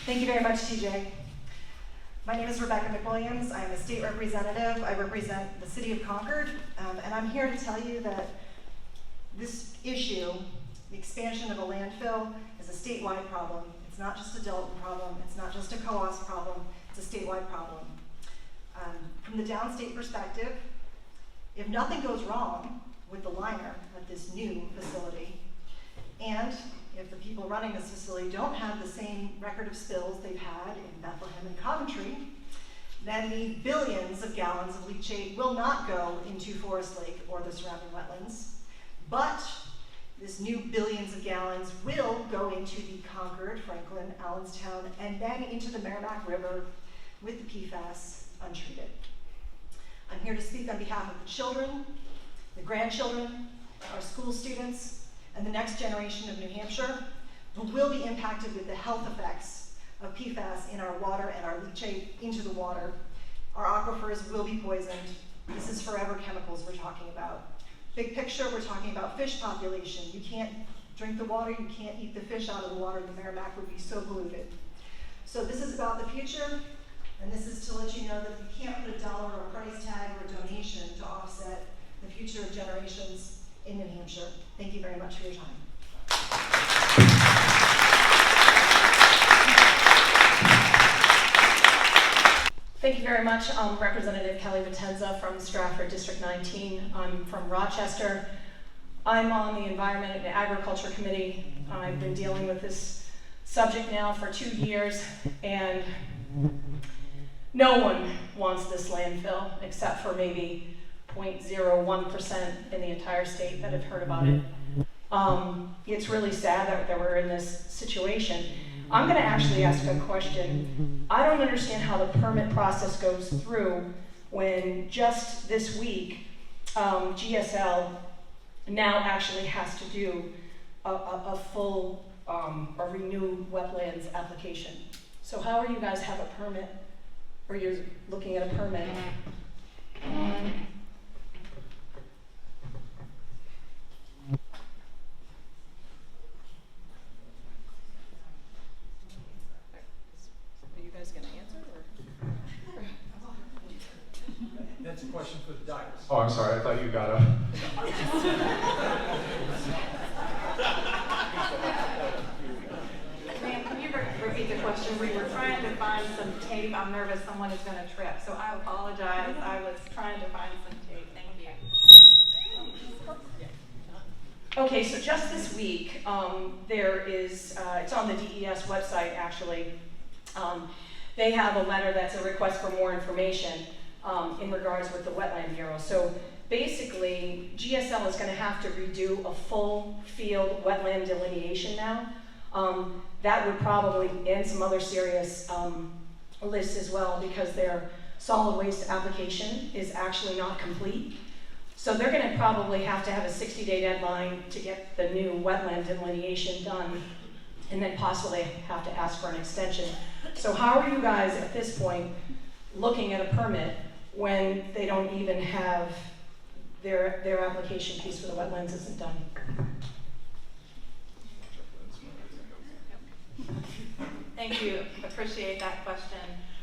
Thank you very much, TJ. My name is Rebecca McWilliams. I'm a state representative. I represent the city of Concord, and I'm here to tell you that this issue, the expansion of a landfill, is a statewide problem. It's not just a Dalton problem. It's not just a COAS problem. It's a statewide problem. From the downstate perspective, if nothing goes wrong with the liner at this new facility, and if the people running this facility don't have the same record of spills they've had in Bethlehem and Coventry, then the billions of gallons of leachate will not go into Forest Lake or the surrounding wetlands, but this new billions of gallons will go into the Concord, Franklin, Allenstown, and then into the Merrimack River with the PFAS untreated. I'm here to speak on behalf of the children, the grandchildren, our school students, and the next generation of New Hampshire who will be impacted with the health effects of PFAS in our water and our leachate into the water. Our aquifers will be poisoned. This is forever chemicals we're talking about. Big picture, we're talking about fish population. You can't drink the water, you can't eat the fish out of the water. The Merrimack would be so polluted. So this is about the future, and this is to let you know that you can't put a dollar or a price tag or a donation to offset the future of generations in New Hampshire. Thank you very much for your time. Thank you very much. I'm Representative Kelly Vatenza from Stratford District 19. I'm from Rochester. I'm on the Environment and Agriculture Committee. I've been dealing with this subject now for 2 years, and no one wants this landfill except for maybe 0.01% in the entire state that have heard about it. It's really sad that we're in this situation. I'm going to actually ask a question. I don't understand how the permit process goes through when just this week GSL now actually has to do a full a renewed wetlands application. So how are you guys have a permit, or you're looking at a permit? That's a question for the dais. Oh, I'm sorry, I thought you got a... Ma'am, can you repeat the question? We were trying to find some tape. I'm nervous someone is going to trip, so I apologize. I was trying to find some tape. Thank you. Okay, so just this week, there is, it's on the DES website actually, they have a letter that's a request for more information in regards with the Wetland Bureau. So basically, GSL is going to have to redo a full field wetland delineation now. That would probably, and some other serious lists as well, because their solid waste application is actually not complete. So they're going to probably have to have a 60-day deadline to get the new wetland delineation done, and then possibly have to ask for an extension. So how are you guys at this point looking at a permit when they don't even have their application piece for the wetlands isn't done? Thank you. Appreciate that question.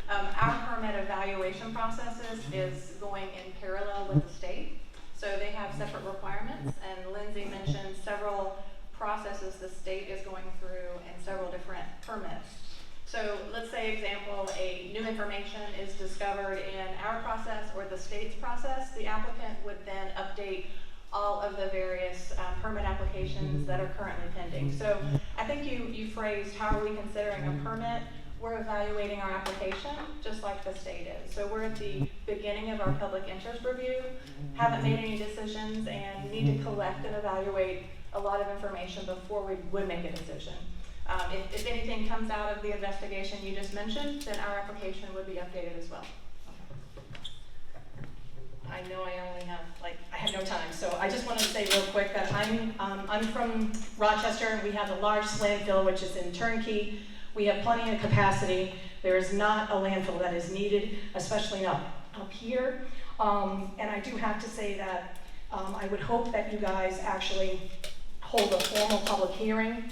Our permit evaluation processes is going in parallel with the state. So they have separate requirements, and Lindsay mentioned several processes the state is going through and several different permits. So let's say, example, a new information is discovered in our process or the state's process. The applicant would then update all of the various permit applications that are currently pending. So I think you phrased, how are we considering a permit? We're evaluating our application just like the state is. So we're at the beginning of our public interest review, haven't made any decisions, and need to collect and evaluate a lot of information before we would make a decision. If anything comes out of the investigation you just mentioned, then our application would be updated as well. I know I only have, I have no time, so I just want to say real quick that I'm from Rochester, and we have the largest landfill, which is in Turnkey. We have plenty of capacity. There is not a landfill that is needed, especially not up here. And I do have to say that I would hope that you guys actually hold a formal public hearing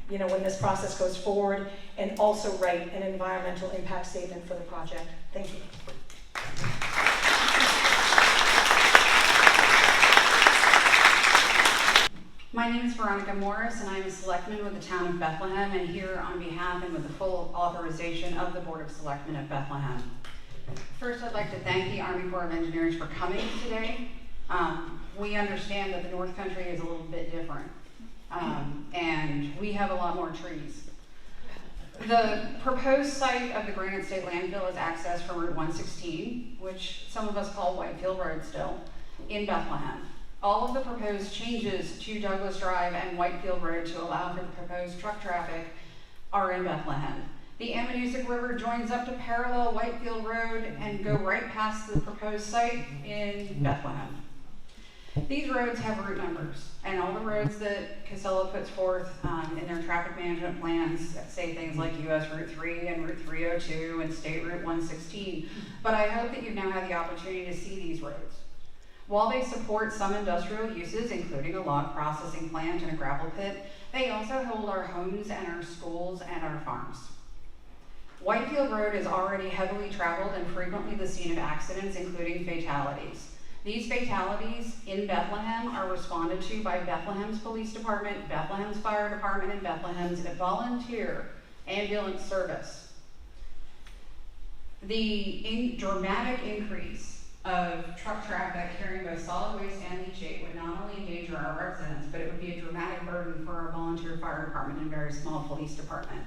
when this process goes forward, and also write an environmental impact statement for the project. Thank you. My name is Veronica Morris, and I am a selectman with the town of Bethlehem, and here on behalf and with the full authorization of the Board of Selectmen of Bethlehem. First, I'd like to thank the Army Corps of Engineers for coming today. We understand that the North Country is a little bit different, and we have a lot more trees. The proposed site of the Granite State Landfill is accessed from Route 116, which some of us call Whitefield Road still, in Bethlehem. All of the proposed changes to Douglas Drive and Whitefield Road to allow for the proposed truck traffic are in Bethlehem. The Ammonoosuc River joins up to parallel Whitefield Road and go right past the proposed site in Bethlehem. These roads have route numbers, and all the roads that Casella puts forth in their traffic management plans say things like US Route 3 and Route 302 and State Route 116, but I hope that you've now had the opportunity to see these roads. While they support some industrial uses, including a log processing plant and a gravel pit, they also hold our homes and our schools and our farms. Whitefield Road is already heavily traveled and frequently the scene of accidents, including fatalities. These fatalities in Bethlehem are responded to by Bethlehem's Police Department, Bethlehem's Fire Department, and Bethlehem's volunteer ambulance service. The dramatic increase of truck traffic carrying both solid waste and leachate would not only endanger our residents, but it would be a dramatic burden for our volunteer fire department and very small police department.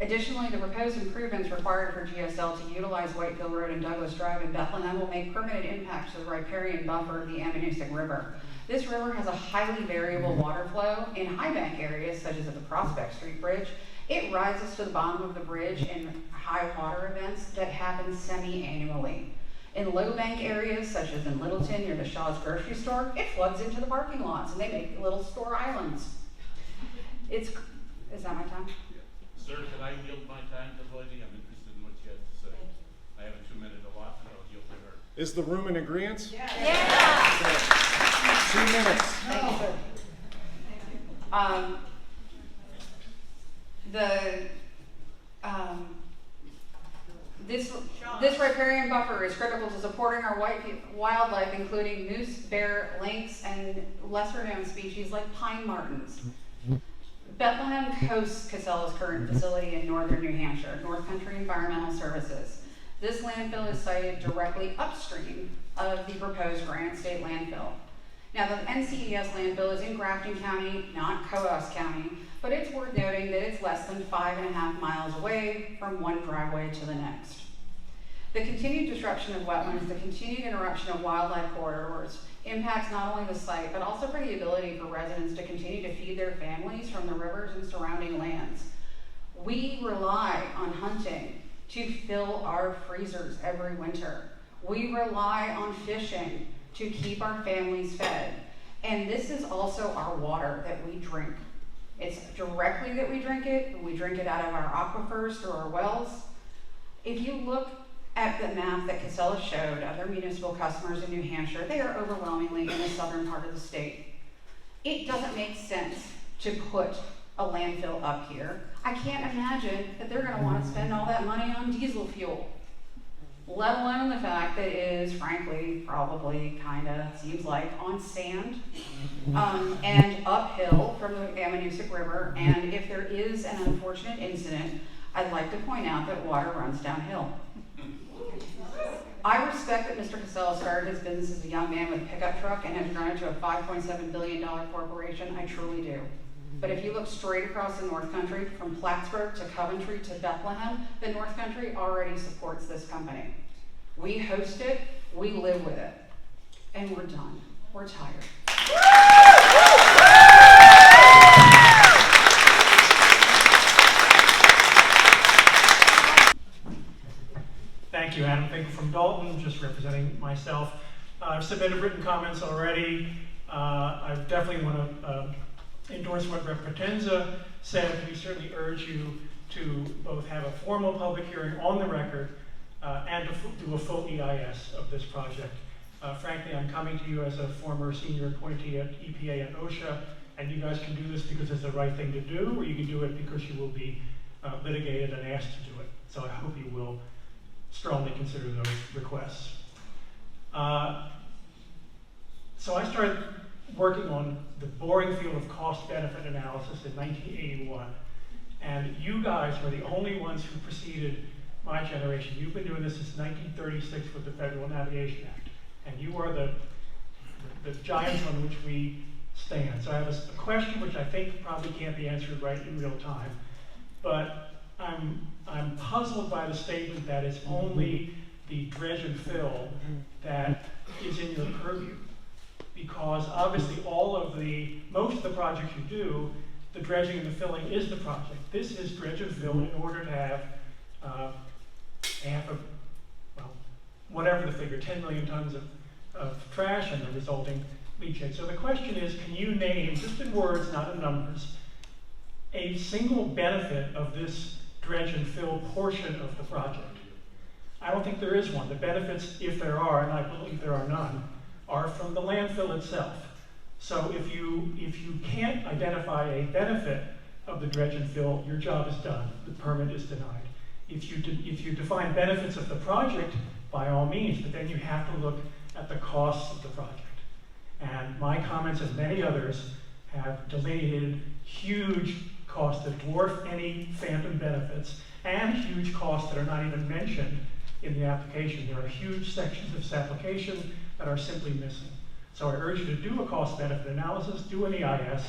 Additionally, the proposed improvements required for GSL to utilize Whitefield Road and Douglas Drive in Bethlehem will make permanent impacts to the riparian buffer of the Ammonoosuc River. This river has a highly variable water flow. In high bank areas, such as at the Prospect Street Bridge, it rises to the bottom of the bridge in high water events that happen semi-annually. In low bank areas, such as in Littleton near the Shaw's grocery store, it floods into the parking lots and they make little store islands. Is that my time? Sir, can I yield my time to the lady? I'm interested in what she has to say. I have a 2-minute allotment. I'll yield to her. Is the room in agreement? Yeah. 2 minutes. Thank you, sir. This riparian buffer is critical to supporting our wildlife, including moose, bear, lynx, and lesser-known species like pine martens. Bethlehem hosts Casella's current facility in northern New Hampshire, North Country Environmental Services. This landfill is sited directly upstream of the proposed Granite State Landfill. Now, the NCES landfill is in Grafton County, not Coos County, but it's worth noting that it's less than 5.5 miles away from one driveway to the next. The continued disruption of wetlands, the continued interruption of wildlife corridors impacts not only the site, but also for the ability for residents to continue to feed their families from the rivers and surrounding lands. We rely on hunting to fill our freezers every winter. We rely on fishing to keep our families fed. And this is also our water that we drink. It's directly that we drink it out of our aquifers through our wells. If you look at the map that Casella showed of their municipal customers in New Hampshire, they are overwhelmingly in the southern part of the state. It doesn't make sense to put a landfill up here. I can't imagine that they're going to want to spend all that money on diesel fuel, let alone the fact that it is, frankly, probably seems like on sand and uphill from the Ammonoosuc River. And if there is an unfortunate incident, I'd like to point out that water runs downhill. I respect that Mr. Casella started his business as a young man with a pickup truck and has grown it to a $5.7 billion corporation. I truly do. But if you look straight across the North Country, from Plattsburgh to Coventry to Bethlehem, the North Country already supports this company. We host it, we live with it, and we're done. We're tired. Thank you, Adam Finkel from Dalton, just representing myself. I've submitted written comments already. I definitely want to endorse what Rep. Potenza said. We certainly urge you to both have a formal public hearing on the record and to do a full EIS of this project. Frankly, I'm coming to you as a former senior appointee at EPA and OSHA, and you guys can do this because it's the right thing to do, or you can do it because you will be litigated and asked to do it. So I hope you will strongly consider those requests. So I started working on the boring field of cost-benefit analysis in 1981, and you guys were the only ones who preceded my generation. You've been doing this since 1936 with the Federal Navigation Act, and you are the giants on which we stand. So I have a question which I think probably can't be answered right in real time, but I'm puzzled by the statement that it's only the dredge and fill that is in your purview, because obviously most of the projects you do, the dredging and the filling is the project. This is dredge and fill in order to have whatever the figure, 10 million tons of trash and the resulting leachate. So the question is, can you name, just in words, not in numbers, a single benefit of this dredge and fill portion of the project? I don't think there is one. The benefits, if there are, and I believe there are none, are from the landfill itself. So if you can't identify a benefit of the dredge and fill, your job is done. The permit is denied. If you define benefits of the project, by all means, but then you have to look at the costs of the project. And my comments and many others have delineated huge costs that dwarf any phantom benefits and huge costs that are not even mentioned in the application. There are huge sections of this application that are simply missing. So I urge you to do a cost-benefit analysis, do an EIS,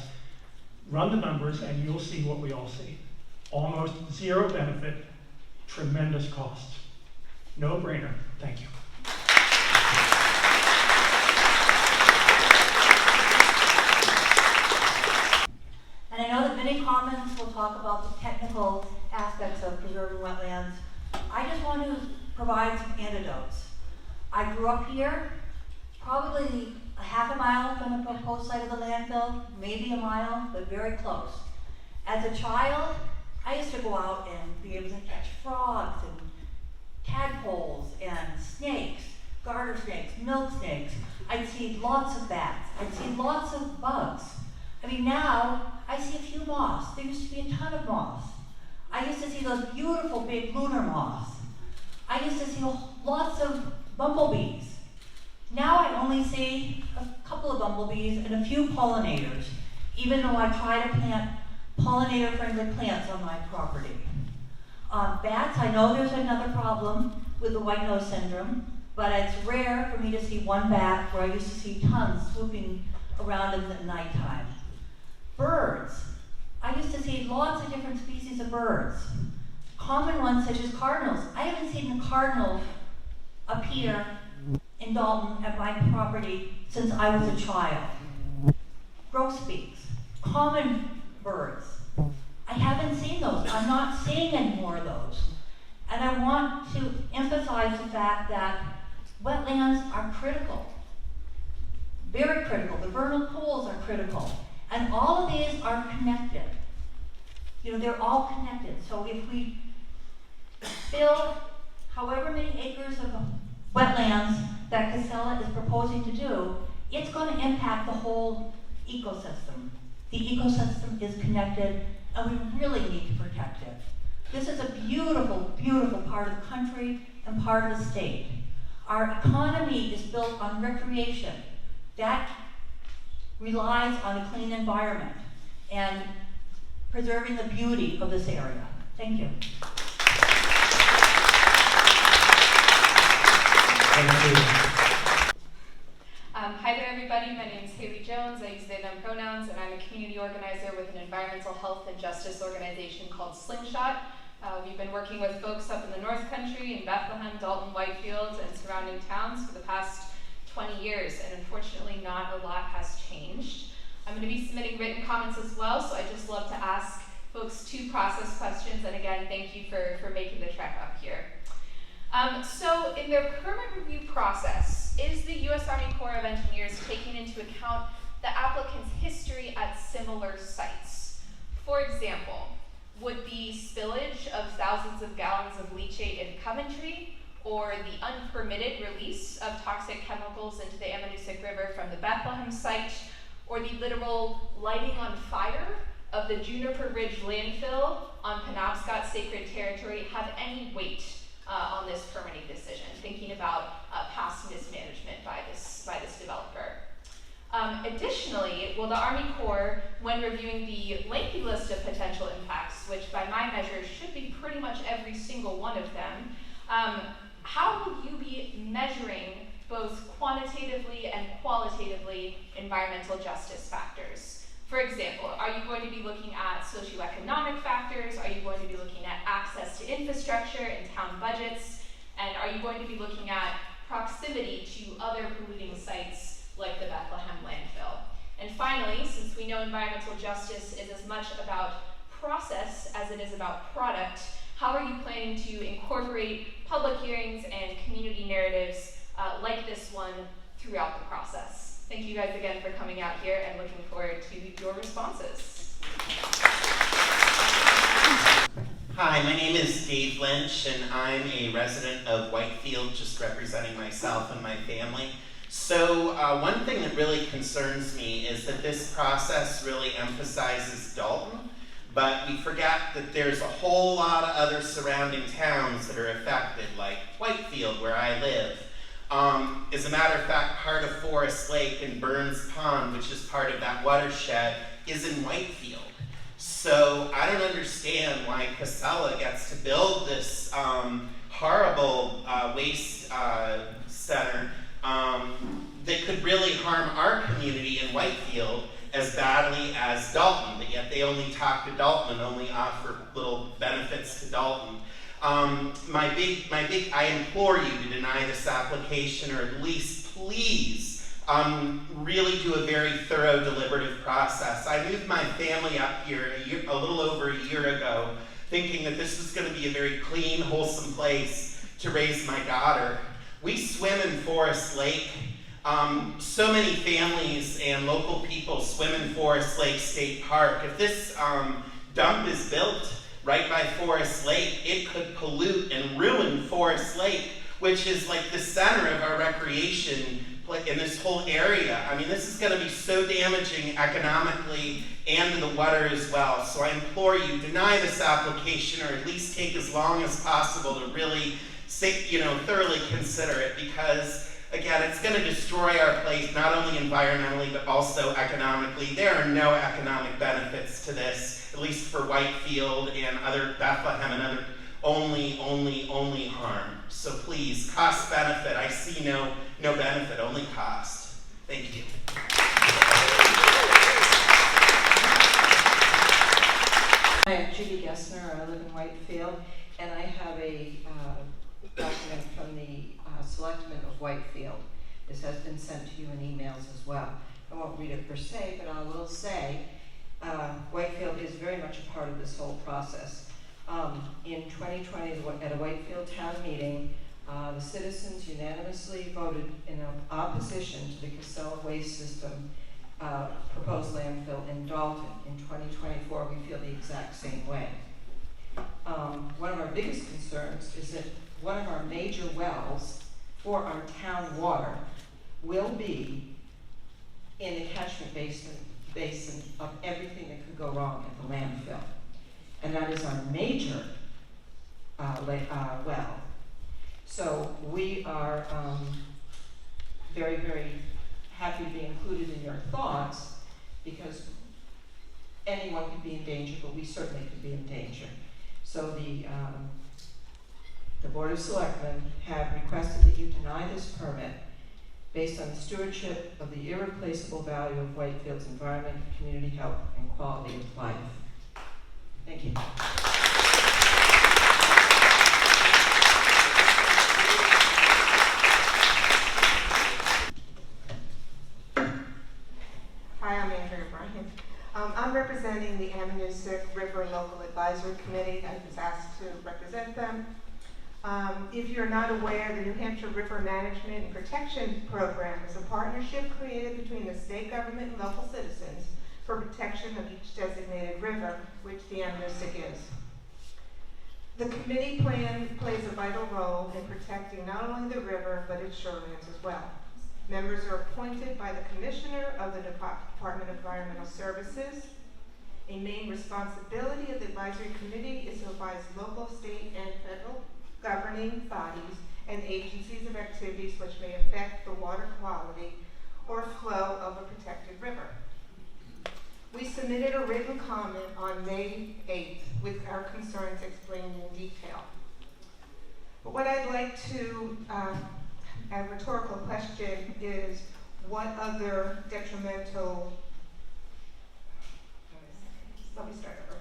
run the numbers, and you'll see what we all see. Almost zero benefit, tremendous cost. No brainer. Thank you. And I know that many comments will talk about the technical aspects of preserving wetlands. I just want to provide some anecdotes. I grew up here, probably a half a mile from the proposed site of the landfill, maybe a mile, but very close. As a child, I used to go out and be able to catch frogs and tadpoles and snakes, garter snakes, milk snakes. I'd see lots of bats. I'd see lots of bugs. I mean, now I see a few moths. There used to be a ton of moths. I used to see those beautiful big lunar moths. I used to see lots of bumblebees. Now I only see a couple of bumblebees and a few pollinators, even though I try to plant pollinator-friendly plants on my property. Bats, I know there's another problem with the white nose syndrome, but it's rare for me to see one bat where I used to see tons swooping around in the nighttime. Birds, I used to see lots of different species of birds. Common ones such as cardinals. I haven't seen a cardinal appear in Dalton at my property since I was a child. Grosbeaks, common birds. I haven't seen those. I'm not seeing any more of those. And I want to emphasize the fact that wetlands are critical, very critical. The vernal pools are critical. And all of these are connected. You know, they're all connected. So if we fill however many acres of wetlands that Casella is proposing to do, it's going to impact the whole ecosystem. The ecosystem is connected, and we really need to protect it. This is a beautiful, beautiful part of the country and part of the state. Our economy is built on recreation. That relies on a clean environment and preserving the beauty of this area. Thank you. Hi there everybody, my name is Haley Jones, I use they, them pronouns, and I'm a community organizer with an environmental health and justice organization called Slingshot. We've been working with folks up in the North Country, in Bethlehem, Dalton, Whitefield, and surrounding towns for the past 20 years, and unfortunately not a lot has changed. I'm going to be submitting written comments as well, so I'd just love to ask folks 2 process questions, and again, thank you for making the trek up here. So in their permit review process, is the U.S. Army Corps of Engineers taking into account the applicant's history at similar sites? For example, would the spillage of thousands of gallons of leachate in Coventry, or the unpermitted release of toxic chemicals into the Ammonoosuc River from the Bethlehem site, or the literal lighting on fire of the Juniper Ridge landfill on Penobscot sacred territory have any weight on this permitting decision, thinking about past mismanagement by this developer? Additionally, will the Army Corps, when reviewing the lengthy list of potential impacts, which by my measures should be pretty much every single one of them, how will you be measuring both quantitatively and qualitatively environmental justice factors? For example, are you going to be looking at socioeconomic factors? Are you going to be looking at access to infrastructure and town budgets? And are you going to be looking at proximity to other polluting sites like the Bethlehem landfill? And finally, since we know environmental justice is as much about process as it is about product, how are you planning to incorporate public hearings and community narratives like this one throughout the process? Thank you guys again for coming out here and looking forward to your responses. Hi, my name is Dave Lynch, and I'm a resident of Whitefield, just representing myself and my family. So one thing that really concerns me is that this process really emphasizes Dalton, but we forget that there's a whole lot of other surrounding towns that are affected, like Whitefield, where I live. As a matter of fact, part of Forest Lake and Burns Pond, which is part of that watershed, is in Whitefield. So I don't understand why Casella gets to build this horrible waste center that could really harm our community in Whitefield as badly as Dalton, but yet they only talk to Dalton and only offer little benefits to Dalton. I implore you to deny this application, or at least please really do a very thorough deliberative process. I moved my family up here a little over a year ago, thinking that this was going to be a very clean, wholesome place to raise my daughter. We swim in Forest Lake. So many families and local people swim in Forest Lake State Park. If this dump is built right by Forest Lake, it could pollute and ruin Forest Lake, which is like the center of our recreation in this whole area. I mean, this is going to be so damaging economically and to the water as well. So I implore you, deny this application, or at least take as long as possible to really thoroughly consider it, because again, it's going to destroy our place, not only environmentally, but also economically. There are no economic benefits to this, at least for Whitefield and other Bethlehem and other, only harm. So please, cost benefit, I see no benefit, only cost. Thank you. Hi, I'm Judy Gessner. I live in Whitefield, and I have a document from the Selectmen of Whitefield. This has been sent to you in emails as well. I won't read it per se, but I will say Whitefield is very much a part of this whole process. In 2020, at a Whitefield town meeting, the citizens unanimously voted in opposition to the Casella waste system proposed landfill in Dalton. In 2024, we feel the exact same way. One of our biggest concerns is that one of our major wells for our town water will be in the catchment basin of everything that could go wrong at the landfill. And that is our major well. So we are very, very happy to be included in your thoughts, because anyone could be in danger, but we certainly could be in danger. So the Board of Selectmen have requested that you deny this permit based on the stewardship of the irreplaceable value of Whitefield's environment, community health, and quality of life. Thank you. Hi, I'm Andrea Bryant. I'm representing the Ammonoosuc River Local Advisory Committee. I was asked to represent them. If you're not aware, the New Hampshire River Management and Protection Program is a partnership created between the state government and local citizens for protection of each designated river, which the Ammonoosuc is. The committee plan plays a vital role in protecting not only the river, but its shorelines as well. Members are appointed by the Commissioner of the Department of Environmental Services. A main responsibility of the advisory committee is to advise local, state, and federal governing bodies and agencies of activities which may affect the water quality or flow of a protected river. We submitted a written comment on May 8th with our concerns explained in detail. But what I'd like to, a rhetorical question is, what other detrimental, let me start over.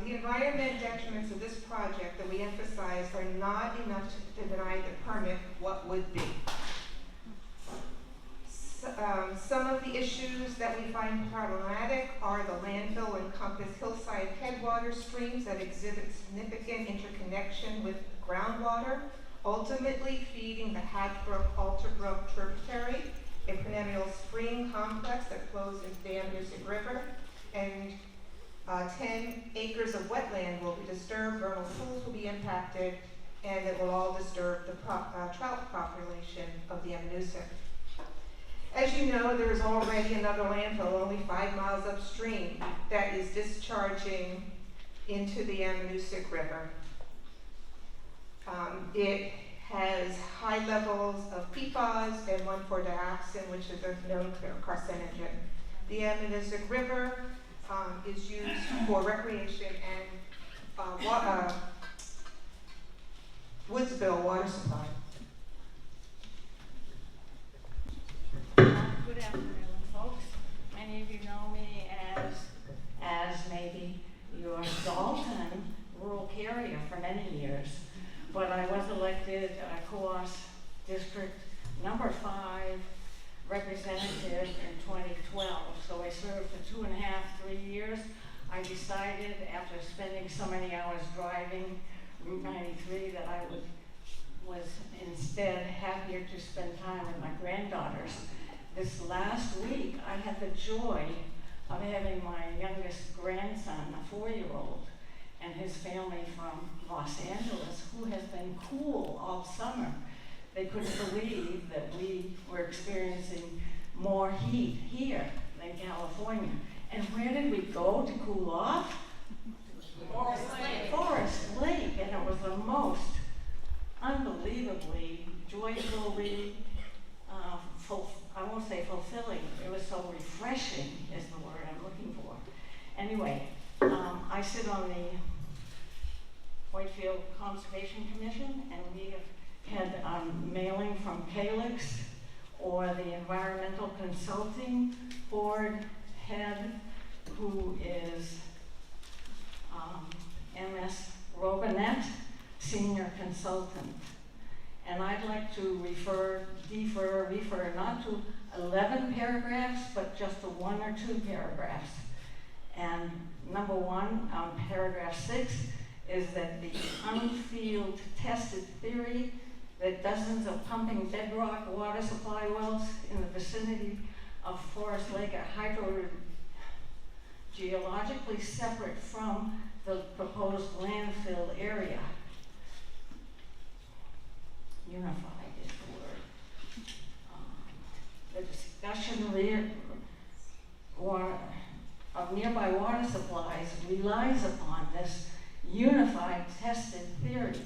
The environment detriments of this project that we emphasize are not enough to deny the permit what would be. Some of the issues that we find problematic are the landfill and Compass hillside headwater streams that exhibit significant interconnection with groundwater, ultimately feeding the Hatchbrook-Alterbrook tributary, a perennial spring complex that flows into the Ammonoosuc River, and 10 acres of wetland will be disturbed, vernal pools will be impacted, and it will all disturb the trout population of the Ammonoosuc. As you know, there is already another landfill only 5 miles upstream that is discharging into the Ammonoosuc River. It has high levels of PFAS and 1,4-dioxin, which is a known carcinogen. The Ammonoosuc River is used for recreation and Woodsville water supply. Good afternoon, folks. Many of you know me as maybe your Dalton rural carrier for many years, but I was elected COAS District number 5 representative in 2012. So I served for 2.5, 3 years. I decided after spending so many hours driving Route 93 that I was instead happier to spend time with my granddaughters. This last week, I had the joy of having my youngest grandson, a 4-year-old, and his family from Los Angeles, who has been cool all summer. They couldn't believe that we were experiencing more heat here than California. And where did we go to cool off? Forest Lake. Forest Lake, and it was the most unbelievably, joyfully, I won't say fulfilling, it was so refreshing is the word I'm looking for. Anyway, I sit on the Whitefield Conservation Commission, and we have had mailing from Calix or the Environmental Consulting Board head, who is MS Robinette, Senior Consultant. And I'd like to refer not to 11 paragraphs, but just to 1 or 2 paragraphs. And number 1, paragraph 6, is that the unfield tested theory that dozens of pumping bedrock water supply wells in the vicinity of Forest Lake are hydrogeologically separate from the proposed landfill area. Unified is the word. The discussion of nearby water supplies relies upon this unified tested theory.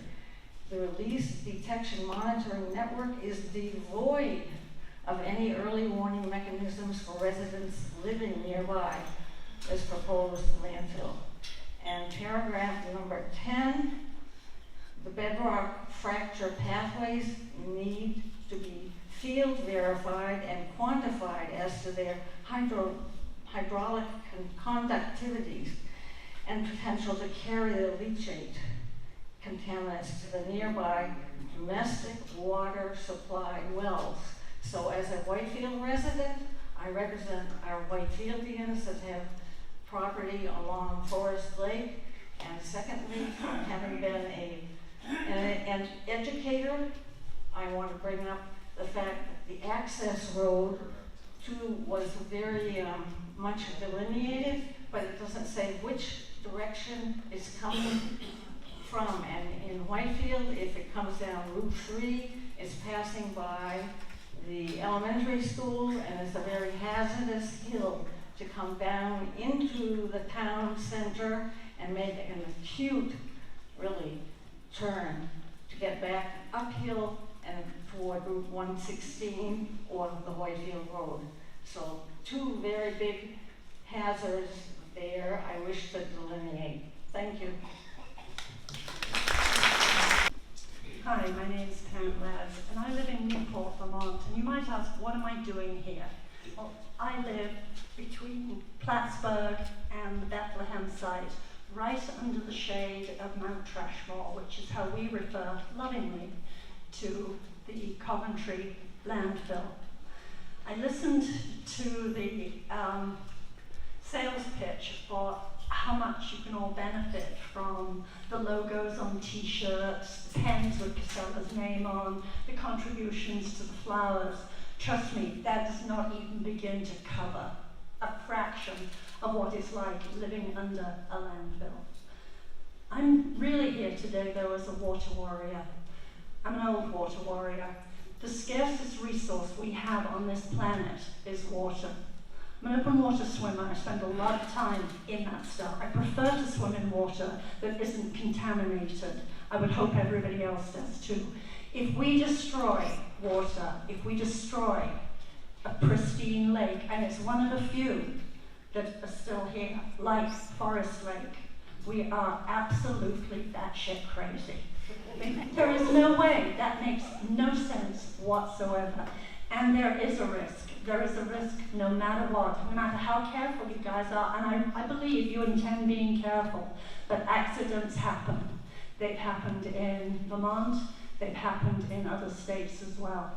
The release detection monitoring network is devoid of any early warning mechanisms for residents living nearby this proposed landfill. And paragraph number 10, the bedrock fracture pathways need to be field verified and quantified as to their hydraulic conductivities and potential to carry the leachate contaminants to the nearby domestic water supply wells. So as a Whitefield resident, I represent our Whitefieldians that have property along Forest Lake, and secondly, having been an educator, I want to bring up the fact that the access road was very much delineated, but it doesn't say which direction it's coming from. And in Whitefield, if it comes down Route 3, it's passing by the elementary school, and it's a very hazardous hill to come down into the town center and make an acute, really, turn to get back uphill and toward Route 116 or the Whitefield Road. So two very big hazards there I wish to delineate. Thank you. Hi, my name is Pam Ladd, and I live in Newport, Vermont. And you might ask, what am I doing here? Well, I live between Plattsburgh and the Bethlehem site, right under the shade of Mount Trashmore, which is how we refer lovingly to the Coventry landfill. I listened to the sales pitch for how much you can all benefit from the logos on t-shirts, pens with Casella's name on, the contributions to the flowers. Trust me, that does not even begin to cover a fraction of what it's like living under a landfill. I'm really here today, though, as a water warrior. I'm an old water warrior. The scarcest resource we have on this planet is water. I'm an open water swimmer. I spend a lot of time in that stuff. I prefer to swim in water that isn't contaminated. I would hope everybody else does too. If we destroy water, if we destroy a pristine lake, and it's one of the few that are still here, like Forest Lake, we are absolutely batshit crazy. I mean, there is no way, that makes no sense whatsoever. And there is a risk. There is a risk no matter what, no matter how careful you guys are, and I believe you intend being careful, but accidents happen. They've happened in Vermont, they've happened in other states as well.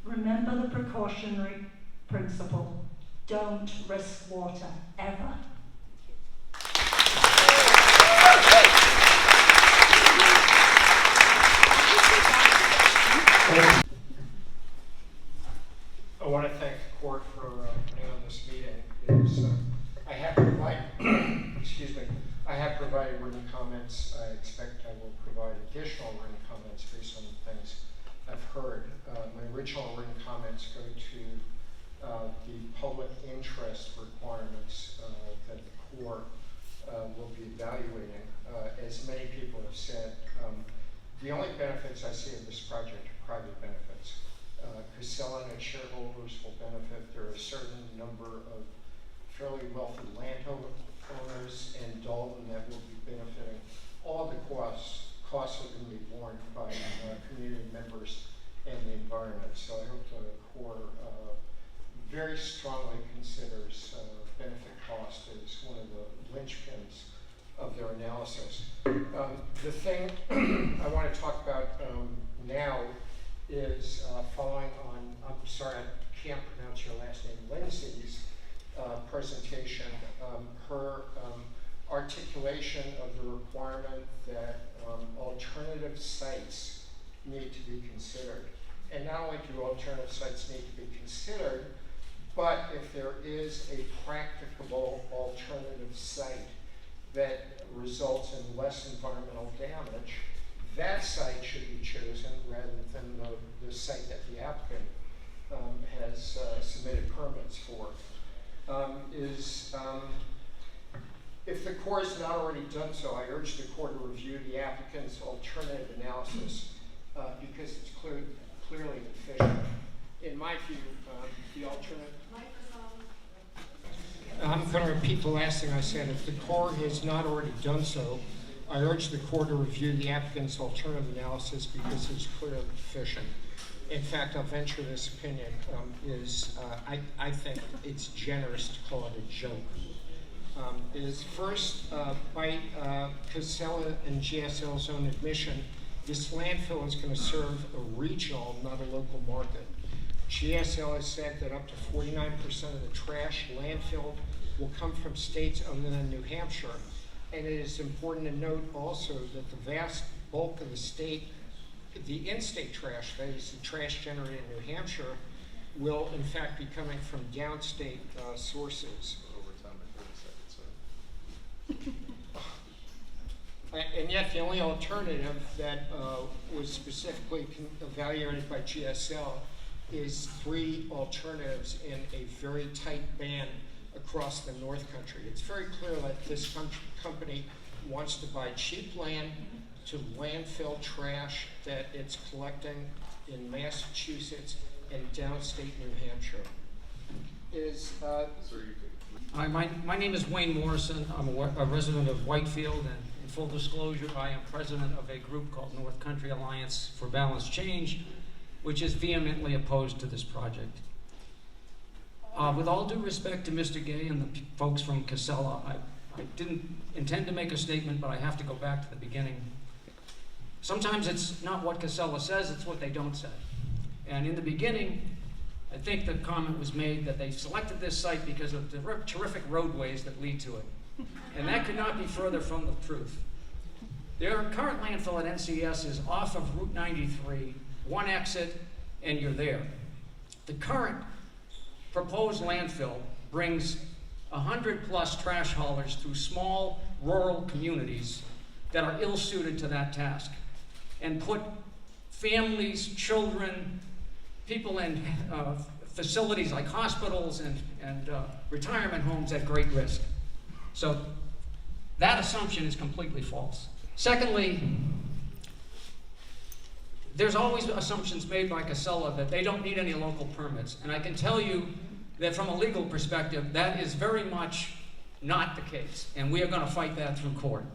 Remember the precautionary principle. Don't risk water, ever. I want to thank the court for putting on this meeting. I have provided, excuse me, I have provided written comments. I expect I will provide additional written comments based on the things I've heard. My original written comments go to the public interest requirements that the court will be evaluating. As many people have said, the only benefits I see of this project are private benefits. Casella and its shareholders will benefit. There are a certain number of fairly wealthy landowners in Dalton that will be benefiting. All the costs are going to be borne by community members and the environment. So I hope the court very strongly considers benefit cost as one of the linchpins of their analysis. The thing I want to talk about now is following on, I'm sorry, I can't pronounce your last name, Lindsay's presentation, her articulation of the requirement that alternative sites need to be considered. And not only do alternative sites need to be considered, but if there is a practicable alternative site that results in less environmental damage, that site should be chosen rather than the site that the applicant has submitted permits for. If the court has not already done so, I urge the court to review the applicant's alternative analysis because it's clearly deficient. In my view, the alternative. I'm going to repeat the last thing I said. If the court has not already done so, I urge the court to review the applicant's alternative analysis because it's clearly deficient. In fact, I'll venture this opinion I think it's generous to call it a joke. Is first, by Casella and GSL's own admission, this landfill is going to serve a regional, not a local market. GSL has said that up to 49% of the trash landfill will come from states other than New Hampshire. And it is important to note also that the vast bulk of the state, the in-state trash, that is the trash generated in New Hampshire, will in fact be coming from downstate sources. And yet the only alternative that was specifically evaluated by GSL is 3 alternatives in a very tight band across the North Country. It's very clear that this company wants to buy cheap land to landfill trash that it's collecting in Massachusetts and downstate New Hampshire. Hi, my name is Wayne Morrison. I'm a resident of Whitefield, and in full disclosure, I am president of a group called North Country Alliance for Balanced Change, which is vehemently opposed to this project. With all due respect to Mr. Gay and the folks from Casella, I didn't intend to make a statement, but I have to go back to the beginning. Sometimes it's not what Casella says, it's what they don't say. And in the beginning, I think the comment was made that they selected this site because of the terrific roadways that lead to it. And that could not be further from the truth. Their current landfill at NCS is off of Route 93, one exit, and you're there. The current proposed landfill brings 100+ trash haulers through small rural communities that are ill-suited to that task, and put families, children, people in facilities like hospitals and retirement homes at great risk. So that assumption is completely false. Secondly, there's always assumptions made by Casella that they don't need any local permits. And I can tell you that from a legal perspective, that is very much not the case. And we are going to fight that through court.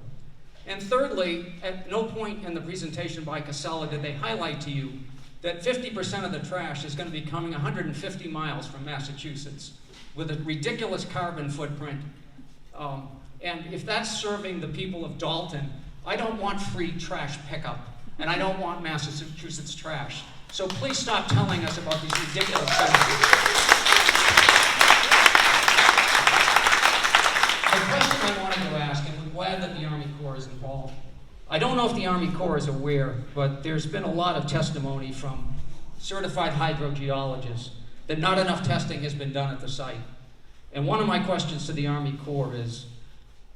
And thirdly, at no point in the presentation by Casella did they highlight to you that 50% of the trash is going to be coming 150 miles from Massachusetts with a ridiculous carbon footprint. And if that's serving the people of Dalton, I don't want free trash pickup, and I don't want Massachusetts trash. So please stop telling us about these ridiculous benefits. The question I wanted to ask, and we're glad that the Army Corps is involved. I don't know if the Army Corps is aware, but there's been a lot of testimony from certified hydrogeologists that not enough testing has been done at the site. And one of my questions to the Army Corps is,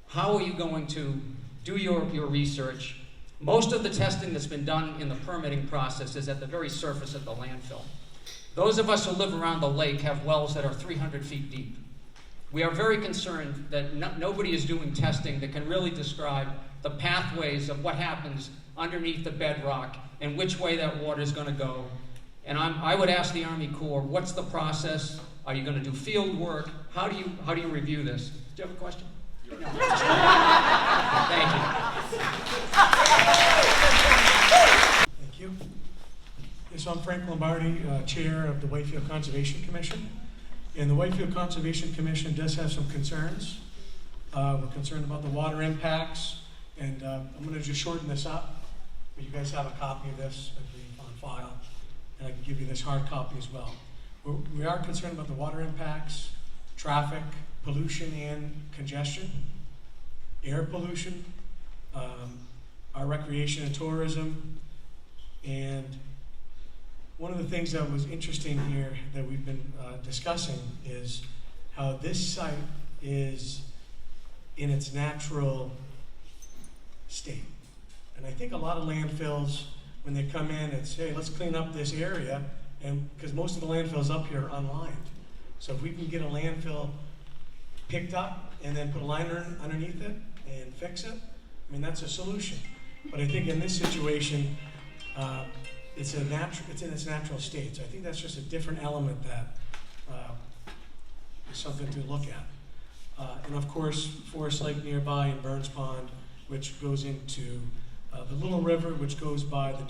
how are you going to do your research? Most of the testing that's been done in the permitting process is at the very surface of the landfill. Those of us who live around the lake have wells that are 300 feet deep. We are very concerned that nobody is doing testing that can really describe the pathways of what happens underneath the bedrock and which way that water is going to go. And I would ask the Army Corps, what's the process? Are you going to do field work? How do you review this? Do you have a question? No. Thank you. Thank you. Yes, I'm Frank Lombardi, Chair of the Whitefield Conservation Commission. And the Whitefield Conservation Commission does have some concerns. We're concerned about the water impacts, and I'm going to just shorten this up. But you guys have a copy of this on file, and I can give you this hard copy as well. We are concerned about the water impacts, traffic, pollution and congestion, air pollution, our recreation and tourism, and one of the things that was interesting here that we've been discussing is how this site is in its natural state. And I think a lot of landfills, when they come in and say, hey, let's clean up this area, and because most of the landfills up here are unlined. So if we can get a landfill picked up and then put a liner underneath it and fix it, I mean, that's a solution. But I think in this situation, it's in its natural state. So I think that's just a different element that is something to look at. And of course, Forest Lake nearby and Burns Pond, which goes into the Little River, which goes by the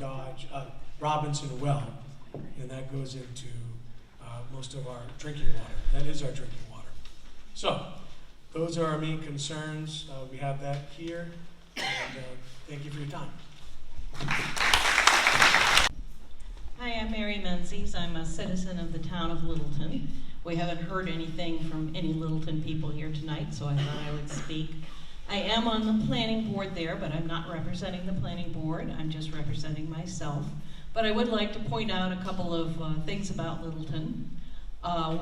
Robinson Well, and that goes into most of our drinking water. That is our drinking water. So those are our main concerns. We have that here, and thank you for your time. Hi, I'm Mary Menzies. I'm a citizen of the town of Littleton. We haven't heard anything from any Littleton people here tonight, so I thought I would speak. I am on the planning board there, but I'm not representing the planning board. I'm just representing myself. But I would like to point out a couple of things about Littleton.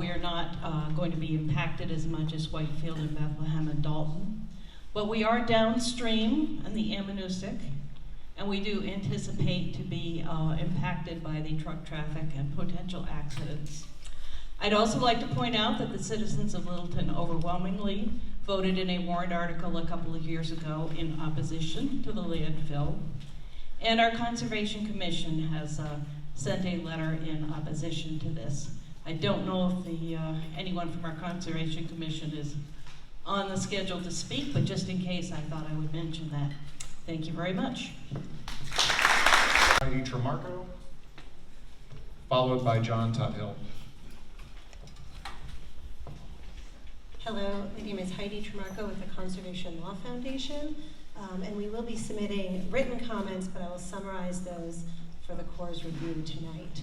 We are not going to be impacted as much as Whitefield and Bethlehem and Dalton, but we are downstream in the Ammonoosuc, and we do anticipate to be impacted by the truck traffic and potential accidents. I'd also like to point out that the citizens of Littleton overwhelmingly voted in a warrant article a couple of years ago in opposition to the landfill, and our Conservation Commission has sent a letter in opposition to this. I don't know if anyone from our Conservation Commission is on the schedule to speak, but just in case, I thought I would mention that. Thank you very much. Heidi Tremarco, followed by John Tuthill. Hello, my name is Heidi Tremarco with the Conservation Law Foundation, and we will be submitting written comments, but I will summarize those for the Corps' review tonight.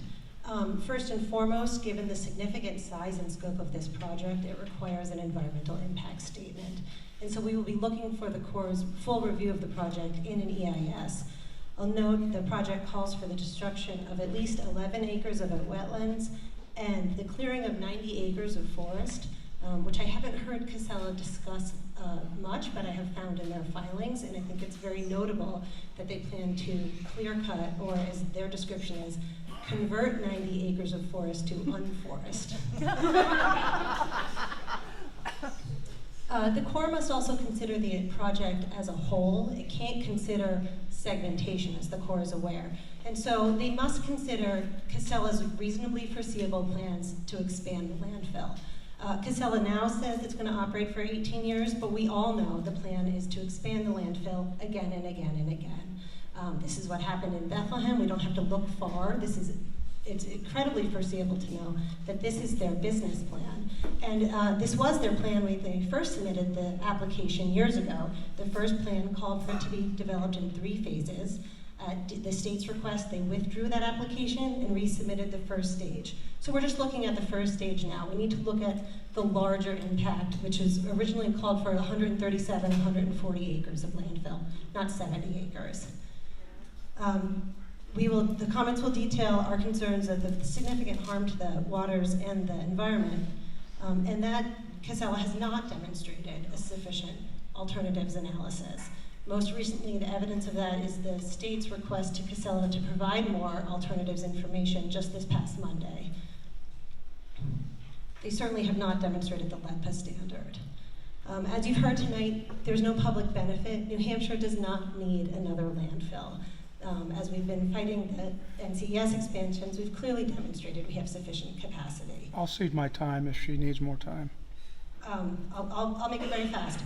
First and foremost, given the significant size and scope of this project, it requires an environmental impact statement. And so we will be looking for the Corps' full review of the project in an EIS. I'll note the project calls for the destruction of at least 11 acres of wetlands and the clearing of 90 acres of forest, which I haven't heard Casella discuss much, but I have found in their filings, and I think it's very notable that they plan to clear cut, or as their description is, convert 90 acres of forest to unforest. The Corps must also consider the project as a whole. It can't consider segmentation, as the Corps is aware. And so they must consider Casella's reasonably foreseeable plans to expand the landfill. Casella now says it's going to operate for 18 years, but we all know the plan is to expand the landfill again and again and again. This is what happened in Bethlehem. We don't have to look far. It's incredibly foreseeable to know that this is their business plan. And this was their plan when they first submitted the application years ago. The first plan called for it to be developed in 3 phases. At the state's request, they withdrew that application and resubmitted the first stage. So we're just looking at the first stage now. We need to look at the larger impact, which is originally called for 137, 140 acres of landfill, not 70 acres. The comments will detail our concerns of the significant harm to the waters and the environment, and that Casella has not demonstrated a sufficient alternatives analysis. Most recently, the evidence of that is the state's request to Casella to provide more alternatives information just this past Monday. They certainly have not demonstrated the LEPA standard. As you've heard tonight, there's no public benefit. New Hampshire does not need another landfill. As we've been fighting the NCES expansions, we've clearly demonstrated we have sufficient capacity. I'll cede my time if she needs more time. I'll make it very fast.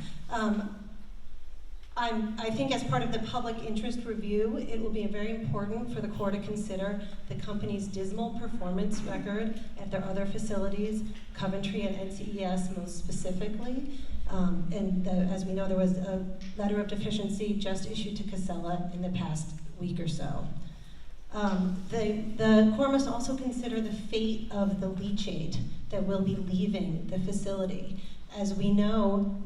I think as part of the public interest review, it will be very important for the Corps to consider the company's dismal performance record at their other facilities, Coventry and NCES most specifically. As we know, there was a letter of deficiency just issued to Casella in the past week or so. The Corps must also consider the fate of the leachate that will be leaving the facility. As we know,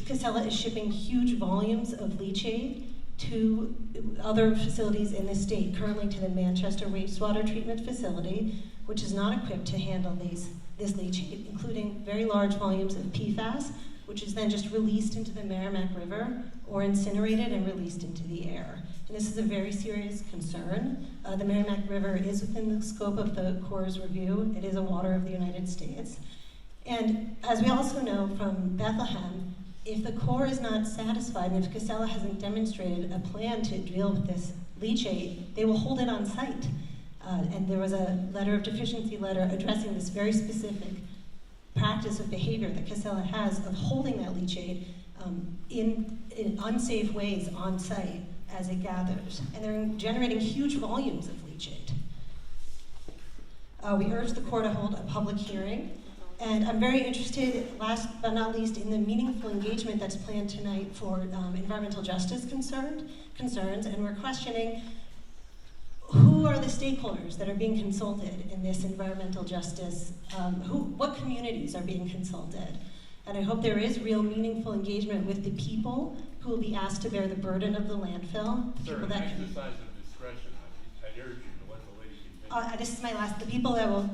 Casella is shipping huge volumes of leachate to other facilities in the state, currently to the Manchester wastewater treatment facility, which is not equipped to handle this leachate, including very large volumes of PFAS, which is then just released into the Merrimack River or incinerated and released into the air. And this is a very serious concern. The Merrimack River is within the scope of the Corps' review. It is a water of the United States. And as we also know from Bethlehem, if the Corps is not satisfied and if Casella hasn't demonstrated a plan to deal with this leachate, they will hold it on site. And there was a letter of deficiency letter addressing this very specific practice of behavior that Casella has of holding that leachate in unsafe ways on site as it gathers. And they're generating huge volumes of leachate. We urge the Corps to hold a public hearing. And I'm very interested, last but not least, in the meaningful engagement that's planned tonight for environmental justice concerns, and we're questioning who are the stakeholders that are being consulted in this environmental justice, what communities are being consulted. And I hope there is real meaningful engagement with the people who will be asked to bear the burden of the landfill. Sir, an exercise of discretion, I urge you to let the lady continue. This is my last, the people that will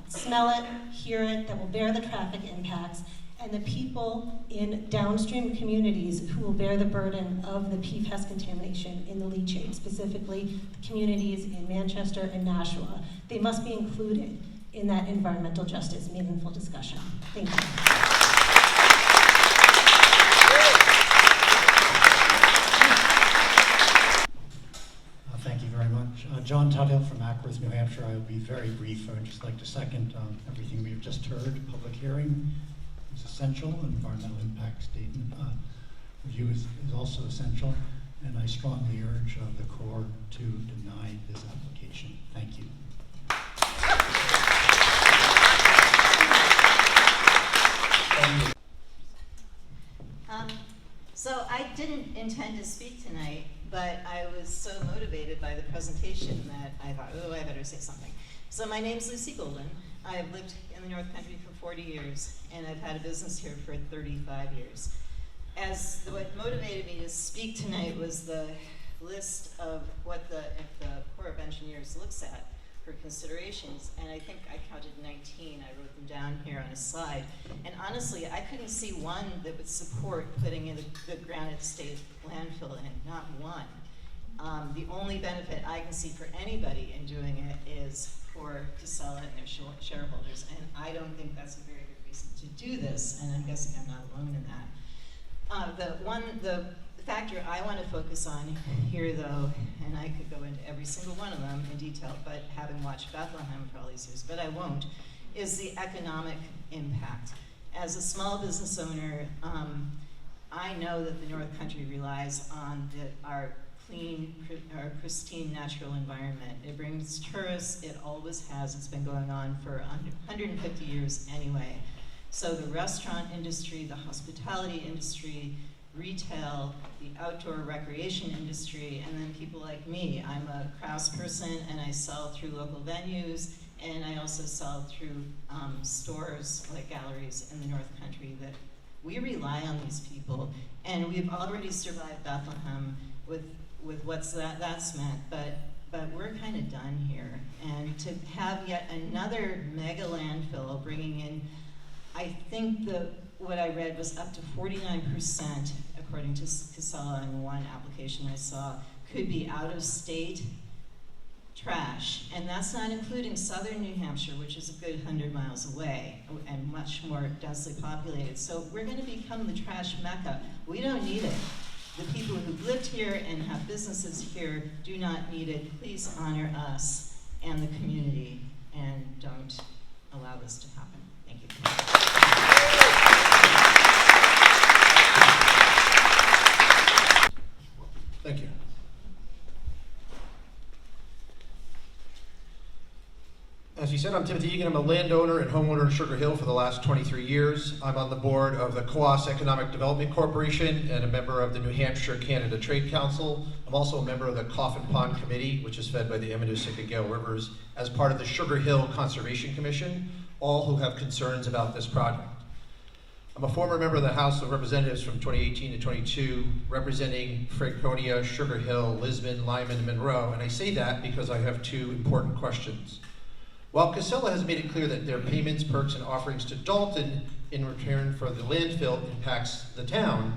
smell it, hear it, that will bear the traffic impacts, and the people in downstream communities who will bear the burden of the PFAS contamination in the leachate, specifically the communities in Manchester and Nashua. They must be included in that environmental justice meaningful discussion. Thank you. Thank you very much. John Tuthill from Ackworth, New Hampshire. I will be very brief. I would just like to second everything we've just heard. Public hearing is essential. Environmental impact statement review is also essential. And I strongly urge the Corps to deny this application. Thank you. So I didn't intend to speak tonight, but I was so motivated by the presentation that I thought, oh, I better say something. So my name's Lucy Golden. I have lived in the North Country for 40 years, and I've had a business here for 35 years. What motivated me to speak tonight was the list of what the Corps of Engineers looks at for considerations, and I think I counted 19. I wrote them down here on a slide. And honestly, I couldn't see one that would support putting in the Granite State landfill in, not one. The only benefit I can see for anybody in doing it is for Casella and their shareholders, and I don't think that's a very good reason to do this, and I'm guessing I'm not alone in that. The factor I want to focus on here, though, and I could go into every single one of them in detail, but having watched Bethlehem for all these years, but I won't, is the economic impact. As a small business owner, I know that the North Country relies on our pristine natural environment. It brings tourists, it always has, it's been going on for 150 years anyway. So the restaurant industry, the hospitality industry, retail, the outdoor recreation industry, and then people like me. I'm a crafts person and I sell through local venues, and I also sell through stores like galleries in the North Country. That we rely on these people, and we've already survived Bethlehem with what's that's meant, but we're kind of done here. And to have yet another mega landfill bringing in, I think what I read was up to 49%, according to Casella in one application I saw, could be out of state trash. And that's not including southern New Hampshire, which is a good 100 miles away and much more densely populated. So we're going to become the trash mecca. We don't need it. The people who've lived here and have businesses here do not need it. Please honor us and the community and don't allow this to happen. Thank you. Thank you. As you said, I'm Timothy Egan. I'm a landowner and homeowner in Sugar Hill for the last 23 years. I'm on the board of the Coas Economic Development Corporation and a member of the New Hampshire-Canada Trade Council. I'm also a member of the Coffin Pond Committee, which is fed by the Emmanusick and Gale Rivers, as part of the Sugar Hill Conservation Commission, all who have concerns about this project. I'm a former member of the House of Representatives from 2018 to 22, representing Franconia, Sugar Hill, Lisbon, Lyman, and Monroe, and I say that because I have two important questions. While Casella has made it clear that their payments, perks, and offerings to Dalton in return for the landfill impacts the town,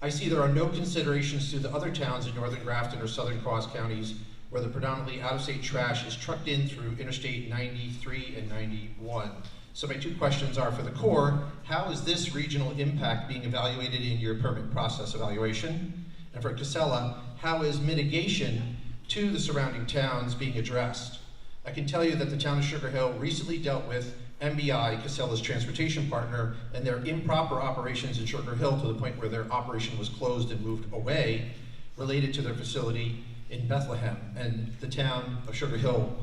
I see there are no considerations to the other towns in northern Grafton or southern Coas counties where the predominantly out-of-state trash is trucked in through Interstate 93 and 91. So my two questions are, for the Corps, how is this regional impact being evaluated in your permit process evaluation? And for Casella, how is mitigation to the surrounding towns being addressed? I can tell you that the town of Sugar Hill recently dealt with MBI, Casella's transportation partner, and their improper operations in Sugar Hill to the point where their operation was closed and moved away, related to their facility in Bethlehem. And the town of Sugar Hill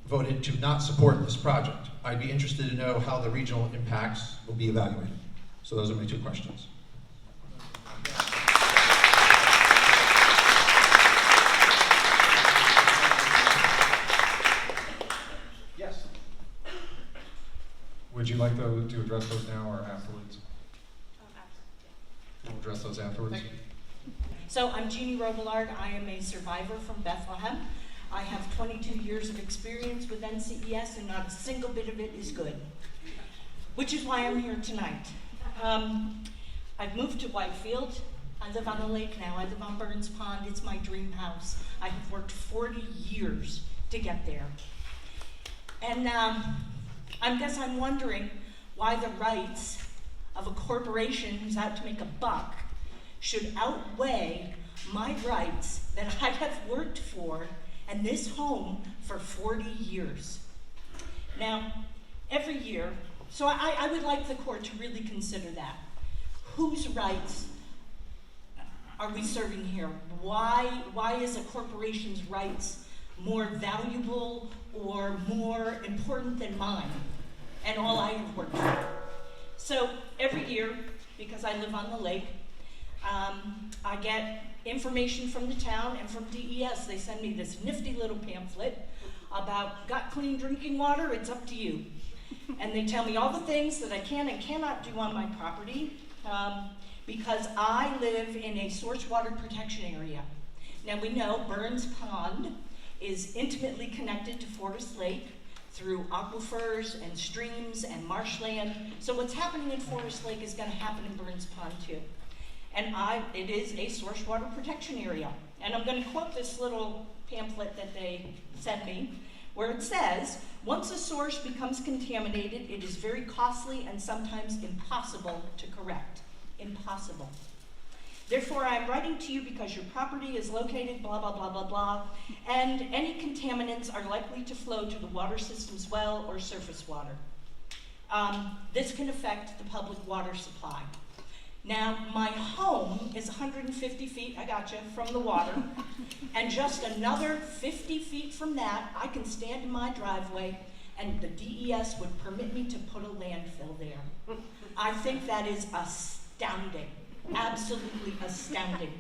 voted to not support this project. I'd be interested to know how the regional impacts will be evaluated. So those are my two questions. Yes. Would you like to address those now or afterwards? We'll address those afterwards. So I'm Jeannie Robillard. I am a survivor from Bethlehem. I have 22 years of experience with NCES, and not a single bit of it is good. which is why I'm here tonight. I've moved to Whitefield. I live on the lake now. I live on Burns Pond. It's my dream house. I have worked 40 years to get there. And I guess I'm wondering why the rights of a corporation who's out to make a buck should outweigh my rights that I have worked for and this home for 40 years. Now, every year, so I would like the court to really consider that. Whose rights are we serving here? Why is a corporation's rights more valuable or more important than mine and all I have worked for? So every year, because I live on the lake, I get information from the town and from DES. They send me this nifty little pamphlet about got clean drinking water, it's up to you. And they tell me all the things that I can and cannot do on my property because I live in a source water protection area. Now we know Burns Pond is intimately connected to Forest Lake through aquifers and streams and marshland. So what's happening in Forest Lake is going to happen in Burns Pond too. And it is a source water protection area. And I'm going to quote this little pamphlet that they sent me, where it says, once a source becomes contaminated, it is very costly and sometimes impossible to correct. Impossible. Therefore, I'm writing to you because your property is located blah, blah, blah, blah, blah, and any contaminants are likely to flow to the water system's well or surface water. This can affect the public water supply. Now, my home is 150 feet, I gotcha, from the water, and just another 50 feet from that, I can stand in my driveway and the DES would permit me to put a landfill there. I think that is astounding, absolutely astounding.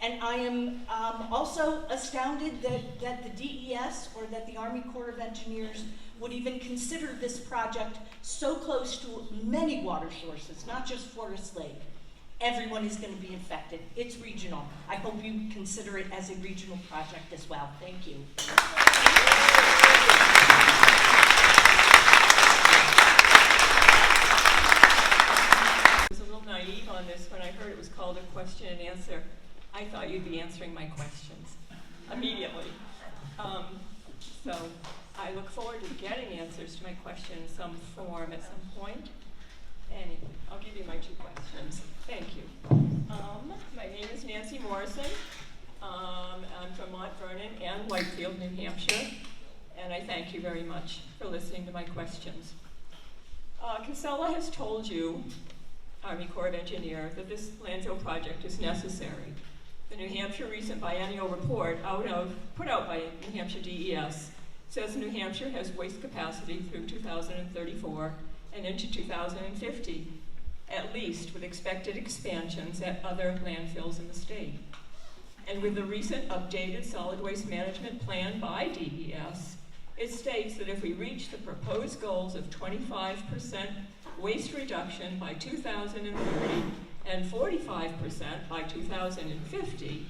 And I am also astounded that the DES or that the Army Corps of Engineers would even consider this project so close to many water sources, not just Forest Lake. Everyone is going to be affected. It's regional. I hope you consider it as a regional project as well. Thank you. I was a little naive on this when I heard it was called a question and answer. I thought you'd be answering my questions immediately. So I look forward to getting answers to my question in some form at some point. Anyway, I'll give you my two questions. Thank you. My name is Nancy Morrison. I'm from Mount Vernon and Whitefield, New Hampshire, and I thank you very much for listening to my questions. Casella has told you, Army Corps of Engineer, that this landfill project is necessary. The New Hampshire recent biennial report put out by New Hampshire DES says New Hampshire has waste capacity through 2034 and into 2050, at least with expected expansions at other landfills in the state. And with the recent updated solid waste management plan by DES, it states that if we reach the proposed goals of 25% waste reduction by 2030 and 45% by 2050,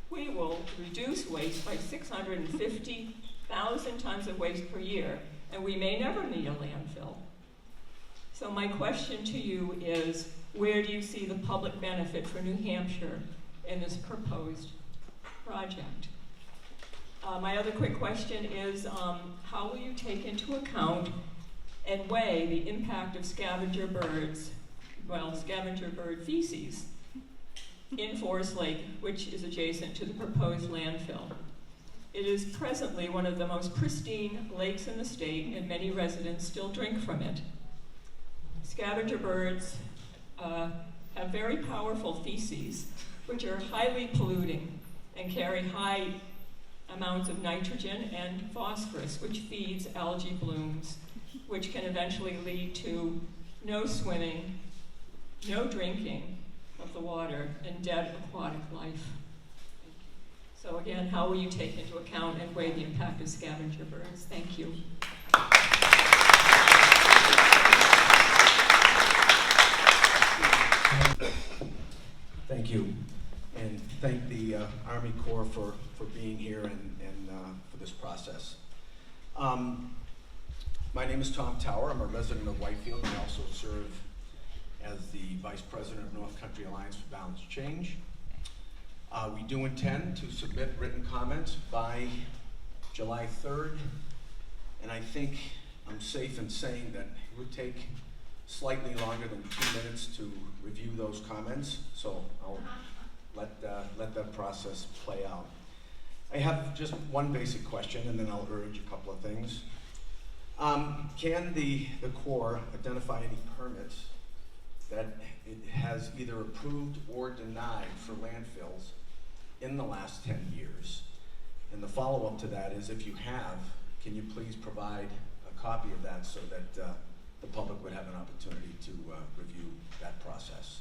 we will reduce waste by 650,000 tons of waste per year, and we may never need a landfill. So my question to you is, where do you see the public benefit for New Hampshire in this proposed project? My other quick question is, how will you take into account and weigh the impact of scavenger bird feces in Forest Lake, which is adjacent to the proposed landfill? It is presently one of the most pristine lakes in the state, and many residents still drink from it. Scavenger birds have very powerful feces, which are highly polluting and carry high amounts of nitrogen and phosphorus, which feeds algae blooms, which can eventually lead to no swimming, no drinking of the water, and dead aquatic life. So again, how will you take into account and weigh the impact of scavenger birds? Thank you. Thank you, and thank the Army Corps for being here and for this process. My name is Tom Tower. I'm a resident of Whitefield and I also serve as the Vice President of North Country Alliance for Balanced Change. We do intend to submit written comments by July 3rd, and I think I'm safe in saying that it would take slightly longer than 2 minutes to review those comments, so I'll let that process play out. I have just one basic question, and then I'll urge a couple of things. Can the Corps identify any permits that it has either approved or denied for landfills in the last 10 years? And the follow-up to that is, if you have, can you please provide a copy of that so that the public would have an opportunity to review that process?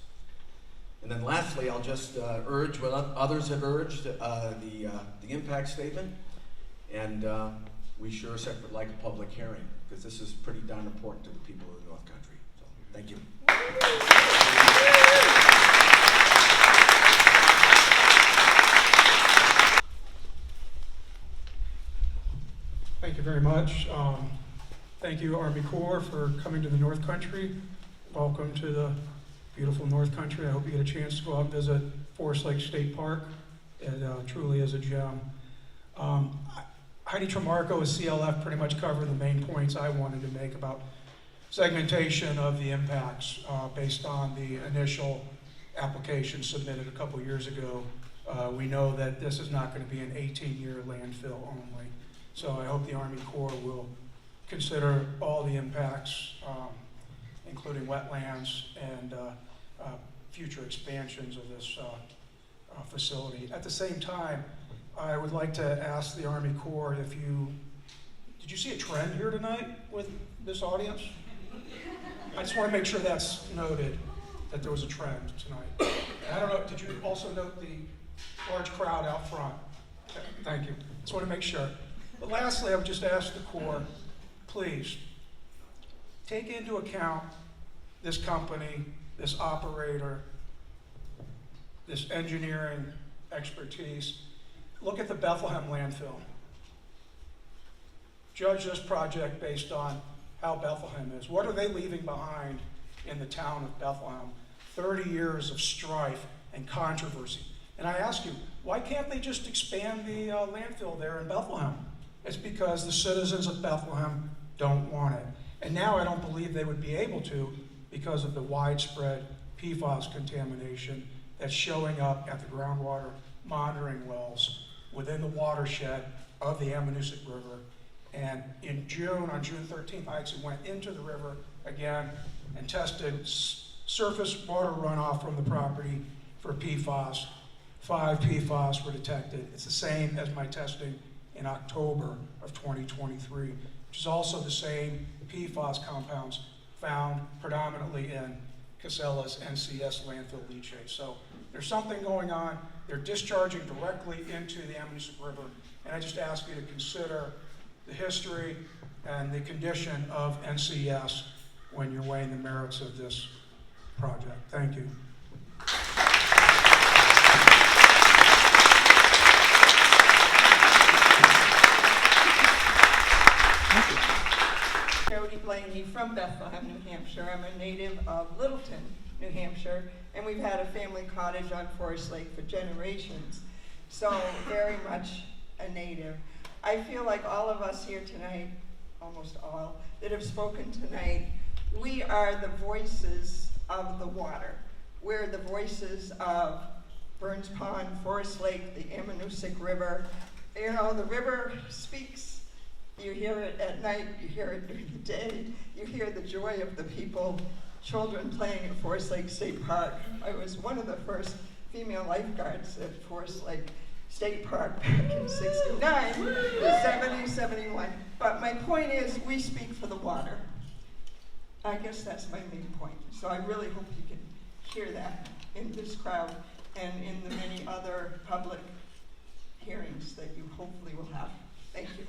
And then lastly, I'll just urge what others have urged, the impact statement, and we sure would like a public hearing, because this is pretty darn important to the people of the North Country. So, thank you. Thank you very much. Thank you, Army Corps, for coming to the North Country. Welcome to the beautiful North Country. I hope you get a chance to go out and visit Forest Lake State Park. It truly is a gem. Heidi Tremarco with CLF pretty much covered the main points I wanted to make about segmentation of the impacts based on the initial application submitted a couple years ago. We know that this is not going to be an 18-year landfill only. So I hope the Army Corps will consider all the impacts, including wetlands and future expansions of this facility. At the same time, I would like to ask the Army Corps if did you see a trend here tonight with this audience? I just want to make sure that's noted, that there was a trend tonight. And I don't know, did you also note the large crowd out front? Thank you. Just want to make sure. But lastly, I would just ask the Corps, please, take into account this company, this operator, this engineering expertise. Look at the Bethlehem landfill. Judge this project based on how Bethlehem is. What are they leaving behind in the town of Bethlehem? 30 years of strife and controversy. And I ask you, why can't they just expand the landfill there in Bethlehem? It's because the citizens of Bethlehem don't want it. And now I don't believe they would be able to because of the widespread PFAS contamination that's showing up at the groundwater monitoring wells within the watershed of the Ammonoosuc River. And in June, on June 13th, I actually went into the river again and tested surface water runoff from the property for PFAS. 5 PFAS were detected. It's the same as my testing in October of 2023, which is also the same PFAS compounds found predominantly in Casella's NCS landfill leachate. So there's something going on. They're discharging directly into the Ammonoosuc River, and I just ask you to consider the history and the condition of NCS when you're weighing the merits of this project. Thank you. Jody Blaney from Bethlehem, New Hampshire. I'm a native of Littleton, New Hampshire, and we've had a family cottage on Forest Lake for generations, so very much a native. I feel like all of us here tonight, almost all, that have spoken tonight, we are the voices of the water. We're the voices of Burns Pond, Forest Lake, the Ammonoosuc River. You know, the river speaks. You hear it at night, you hear it during the day, you hear the joy of the people, children playing at Forest Lake State Park. I was one of the first female lifeguards at Forest Lake State Park back in 69, 70, 71. But my point is, we speak for the water. I guess that's my main point. So I really hope you can hear that in this crowd and in the many other public hearings that you hopefully will have. Thank you.